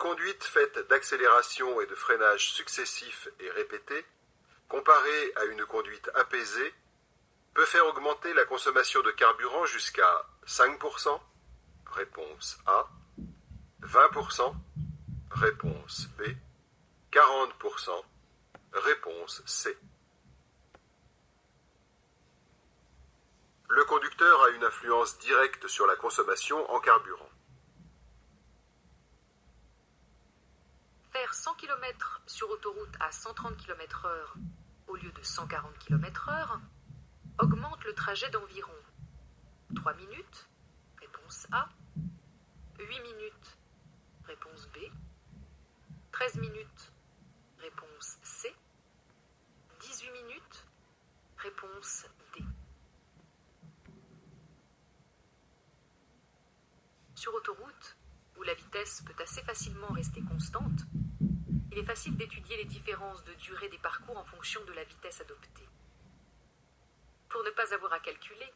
conduite faite d'accélération et de freinage successifs et répétés, comparée à une conduite apaisée, peut faire augmenter la consommation de carburant jusqu'à 5%, réponse A, 20%, réponse B, 40%, réponse C. Le conducteur a une influence directe sur la consommation en carburant. Faire 100 km sur autoroute à 130 km/h au lieu de 140 km/h augmente le trajet d'environ 3 minutes, réponse A, 8 minutes, réponse B, 13 minutes, réponse C, 18 minutes, réponse D. Sur autoroute, où la vitesse peut assez facilement rester constante, il est facile d'étudier les différences de durée des parcours en fonction de la vitesse adoptée. Pour ne pas avoir à calculer,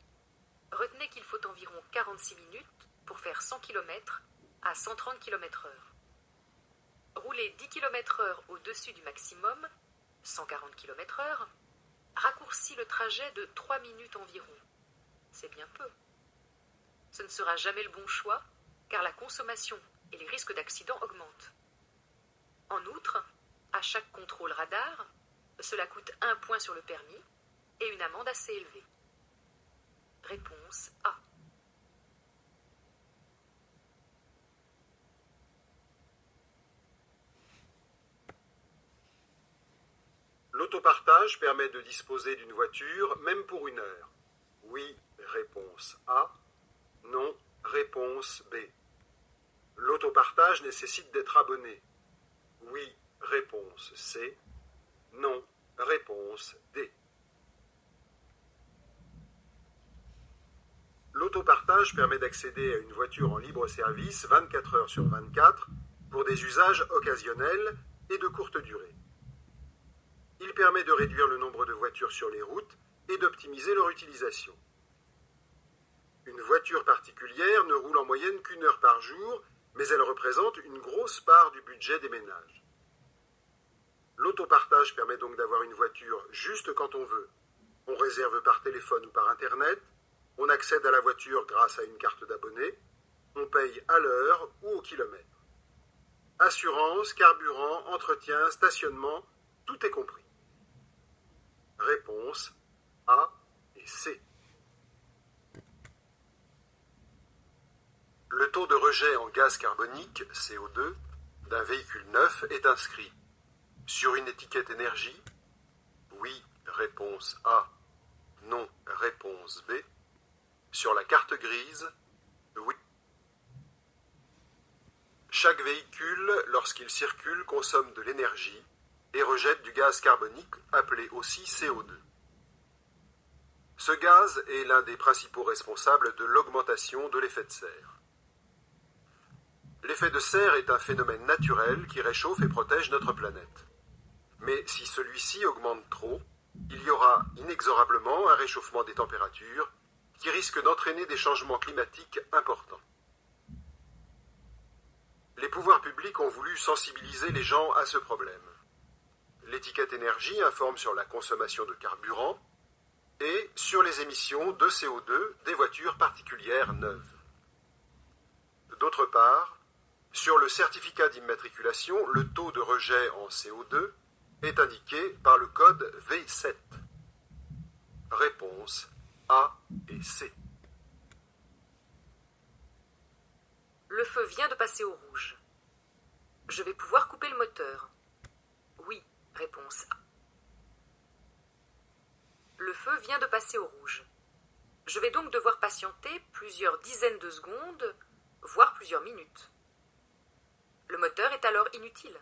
retenez qu'il faut environ 46 minutes pour faire 100 km à 130 km/h. Rouler 10 km/h au-dessus du maximum, 140 km/h, raccourcit le trajet de 3 minutes environ. C'est bien peu. Ce ne sera jamais le bon choix, car la consommation et les risques d'accident augmentent. En outre, à chaque contrôle radar, cela coûte 1 point sur le permis et une amende assez élevée. Réponse A. L'autopartage permet de disposer d'une voiture même pour 1 heure. Oui, réponse A. Non, réponse B. L'autopartage nécessite d'être abonné. Oui, réponse C. Non, réponse D. L'autopartage permet d'accéder à une voiture en libre service 24 heures sur 24 pour des usages occasionnels et de courte durée. Il permet de réduire le nombre de voitures sur les routes et d'optimiser leur utilisation. Une voiture particulière ne roule en moyenne qu'1 heure par jour, mais elle représente une grosse part du budget des ménages. L'autopartage permet donc d'avoir une voiture juste quand on veut. On réserve par téléphone ou par Internet, on accède à la voiture grâce à une carte d'abonné, on paye à l'heure ou au kilomètre. Assurance, carburant, entretien, stationnement, tout est compris. Réponse A et C. Le taux de rejet en gaz carbonique, CO2, d'un véhicule neuf est inscrit sur une étiquette énergie. Oui, réponse A. Non, réponse B. Sur la carte grise, oui. Chaque véhicule, lorsqu'il circule, consomme de l'énergie et rejette du gaz carbonique, appelé aussi CO2. Ce gaz est l'un des principaux responsables de l'augmentation de l'effet de serre. L'effet de serre est un phénomène naturel qui réchauffe et protège notre planète. Mais si celui-ci augmente trop, il y aura inexorablement un réchauffement des températures qui risque d'entraîner des changements climatiques importants. Les pouvoirs publics ont voulu sensibiliser les gens à ce problème. L'étiquette énergie informe sur la consommation de carburant et sur les émissions de CO2 des voitures particulières neuves. D'autre part, sur le certificat d'immatriculation, le taux de rejet en CO2 est indiqué par le code V7. Réponse A et C. Le feu vient de passer au rouge. Je vais pouvoir couper le moteur. Oui, réponse A. Le feu vient de passer au rouge. Je vais donc devoir patienter plusieurs dizaines de secondes, voire plusieurs minutes. Le moteur est alors inutile.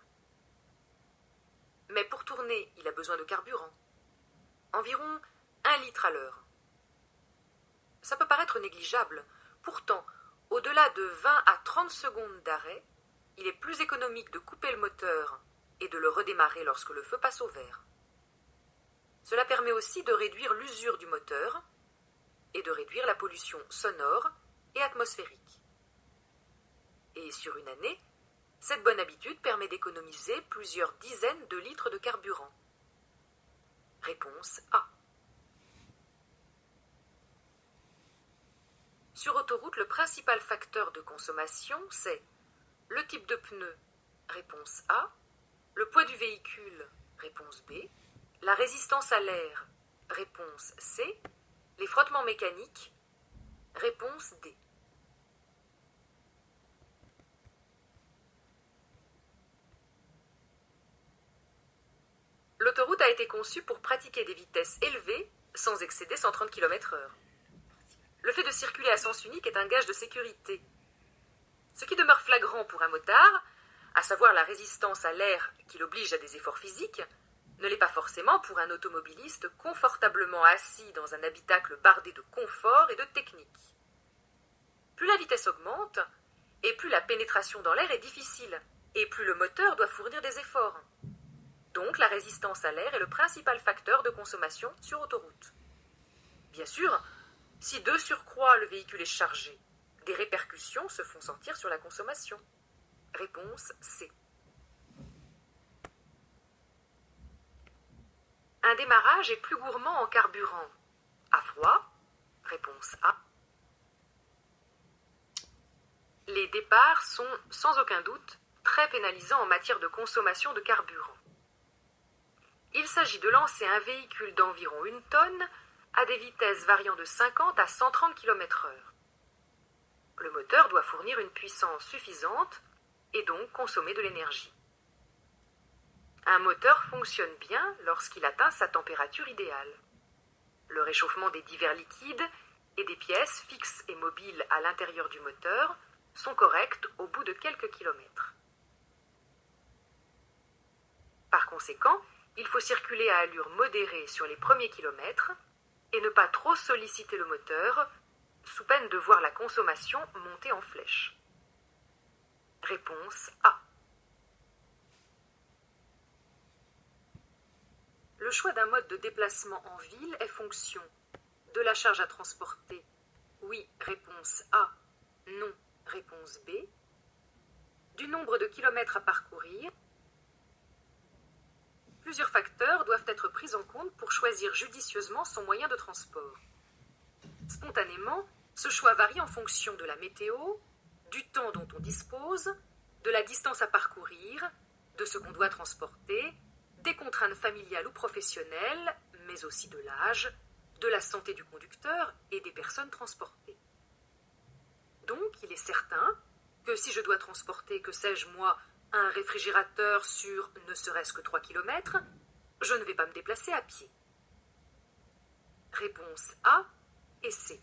Mais pour tourner, il a besoin de carburant. Environ 1 litre à l'heure. Ça peut paraître négligeable. Pourtant, au-delà de 20 à 30 secondes d'arrêt, il est plus économique de couper le moteur et de le redémarrer lorsque le feu passe au vert. Cela permet aussi de réduire l'usure du moteur et de réduire la pollution sonore et atmosphérique. Et sur une année, Cette bonne habitude permet d'économiser plusieurs dizaines de litres de carburant. Réponse A. Sur autoroute, le principal facteur de consommation, c'est le type de pneu, réponse A, le poids du véhicule, réponse B, la résistance à l'air, réponse C, les frottements mécaniques, réponse D. L'autoroute a été conçue pour pratiquer des vitesses élevées sans excéder 130 km/h. Le fait de circuler à sens unique est un gage de sécurité. Ce qui demeure flagrant pour un motard, à savoir la résistance à l'air qui l'oblige à des efforts physiques, ne l'est pas forcément pour un automobiliste confortablement assis dans un habitacle bardé de confort et de technique. Plus la vitesse augmente, et plus la pénétration dans l'air est difficile, et plus le moteur doit fournir des efforts. Donc la résistance à l'air est le principal facteur de consommation sur autoroute. Bien sûr, si de surcroît le véhicule est chargé, des répercussions se font sentir sur la consommation. Réponse C. Un démarrage est plus gourmand en carburant. À froid, réponse A. Les départs sont, sans aucun doute, très pénalisants en matière de consommation de carburant. Il s'agit de lancer un véhicule d'environ 1 tonne à des vitesses variant de 50 à 130 km/h. Le moteur doit fournir une puissance suffisante et donc consommer de l'énergie. Un moteur fonctionne bien lorsqu'il atteint sa température idéale. Le réchauffement des divers liquides et des pièces fixes et mobiles à l'intérieur du moteur sont corrects au bout de quelques kilomètres. Par conséquent, il faut circuler à allure modérée sur les premiers kilomètres et ne pas trop solliciter le moteur, sous peine de voir la consommation monter en flèche. Réponse A. Le choix d'un mode de déplacement en ville est fonction de la charge à transporter. Oui, réponse A. Non, réponse B. Du nombre de kilomètres à parcourir. Plusieurs facteurs doivent être pris en compte pour choisir judicieusement son moyen de transport. Spontanément, ce choix varie en fonction de la météo, du temps dont on dispose, de la distance à parcourir, de ce qu'on doit transporter, des contraintes familiales ou professionnelles, mais aussi de l'âge, de la santé du conducteur et des personnes transportées. Donc, il est certain que si je dois transporter, que sais-je moi, un réfrigérateur sur ne serait-ce que 3 km, je ne vais pas me déplacer à pied. Réponse A et C.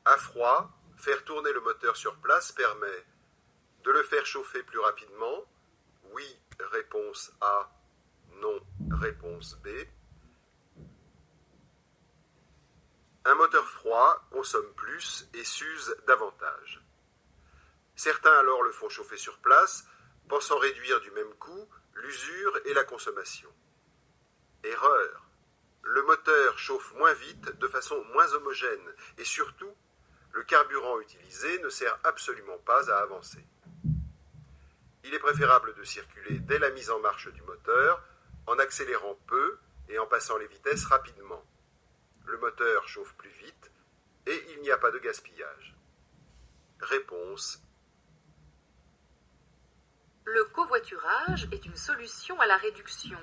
À froid, faire tourner le moteur sur place permet de le faire chauffer plus rapidement. Oui, réponse A. Non, réponse B. Un moteur froid consomme plus et s'use davantage. Certains alors le font chauffer sur place, pensant réduire du même coup l'usure et la consommation. Erreur. Le moteur chauffe moins vite, de façon moins homogène, et surtout, le carburant utilisé ne sert absolument pas à avancer. Il est préférable de circuler dès la mise en marche du moteur, en accélérant peu et en passant les vitesses rapidement. Le moteur chauffe plus vite et il n'y a pas de gaspillage. Réponse. Le covoiturage est une solution à la réduction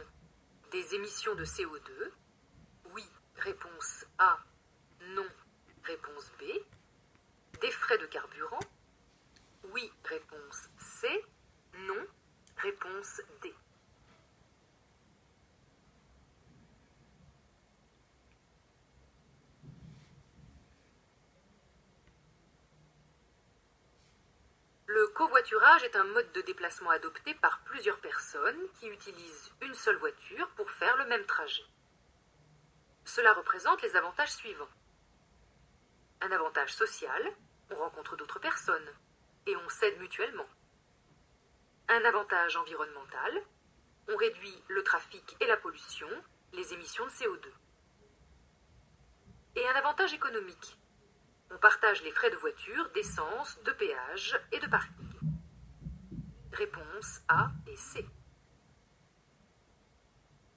des émissions de CO2. Oui, réponse A. Non, réponse B. Des frais de carburant. Oui, réponse C. Non, réponse D. Le covoiturage est un mode de déplacement adopté par plusieurs personnes qui utilisent une seule voiture pour faire le même trajet. Cela représente les avantages suivants. Un avantage social, on rencontre d'autres personnes et on s'aide mutuellement. Un avantage environnemental, on réduit le trafic et la pollution, les émissions de CO2. Et un avantage économique. On partage les frais de voiture, d'essence, de péage et de parking. Réponse A et C.